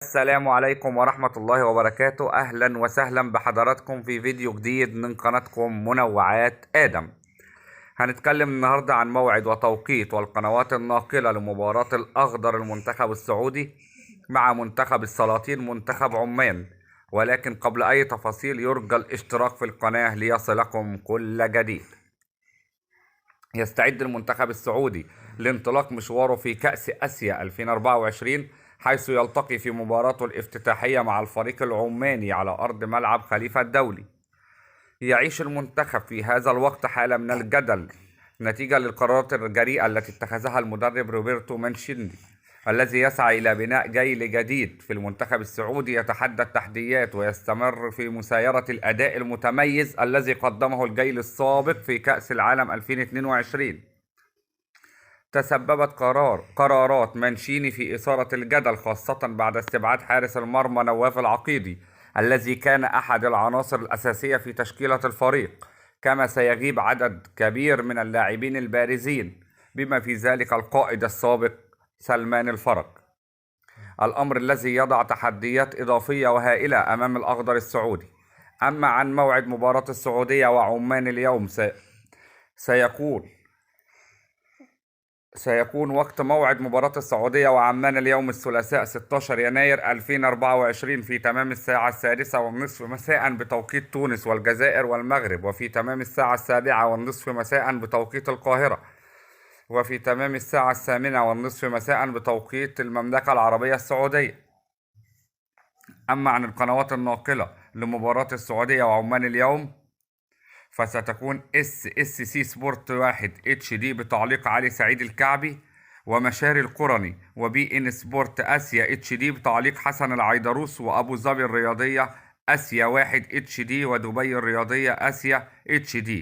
السلام عليكم ورحمة الله وبركاته. أهلا وسهلا بحضراتكم في فيديو جديد من قناتكم منوعات آدم. هنتكلم النهاردة عن موعد وتوقيت والقنوات الناقلة لمباراة الأخضر المنتخب السعودي مع منتخب السلاطين منتخب عمان. ولكن قبل أي تفاصيل يرجى الاشتراك في القناة ليصلكم كل جديد. يستعد المنتخب السعودي لانطلاق مشواره في كأس آسيا 2024، حيث يلتقي في مباراته الافتتاحية مع الفريق العماني على أرض ملعب خليفة الدولي. يعيش المنتخب في هذا الوقت حالة من الجدل نتيجة للقرارات الجريئة التي اتخذها المدرب روبرتو مانشيني، الذي يسعى إلى بناء جيل جديد في المنتخب السعودي يتحدى التحديات ويستمر في مسايرة الأداء المتميز الذي قدمه الجيل السابق في كأس العالم 2022. تسببت قرارات مانشيني في إثارة الجدل، خاصة بعد استبعاد حارس المرمى نواف العقيدي الذي كان أحد العناصر الأساسية في تشكيلة الفريق، كما سيغيب عدد كبير من اللاعبين البارزين بما في ذلك القائد السابق سلمان الفرج. الأمر الذي يضع تحديات إضافية وهائلة أمام الأخضر السعودي. أما عن موعد مباراة السعودية وعمان اليوم سيكون وقت موعد مباراة السعودية وعمان اليوم الثلاثاء 16 يناير 2024 في تمام الساعة 6:30 مساء بتوقيت تونس والجزائر والمغرب، وفي تمام الساعة 7:30 مساء بتوقيت القاهرة، وفي تمام الساعة 8:30 مساء بتوقيت المملكة العربية السعودية. أما عن القنوات الناقلة لمباراة السعودية وعمان اليوم فستكون اس سي سبورت 1 اتش دي بتعليق علي سعيد الكعبي، ومشاري القرني، وبي ان سبورت اسيا اتش دي بتعليق حسن العيدروس، وابو ظبي الرياضية اسيا 1 اتش دي، ودبي الرياضية اسيا اتش دي.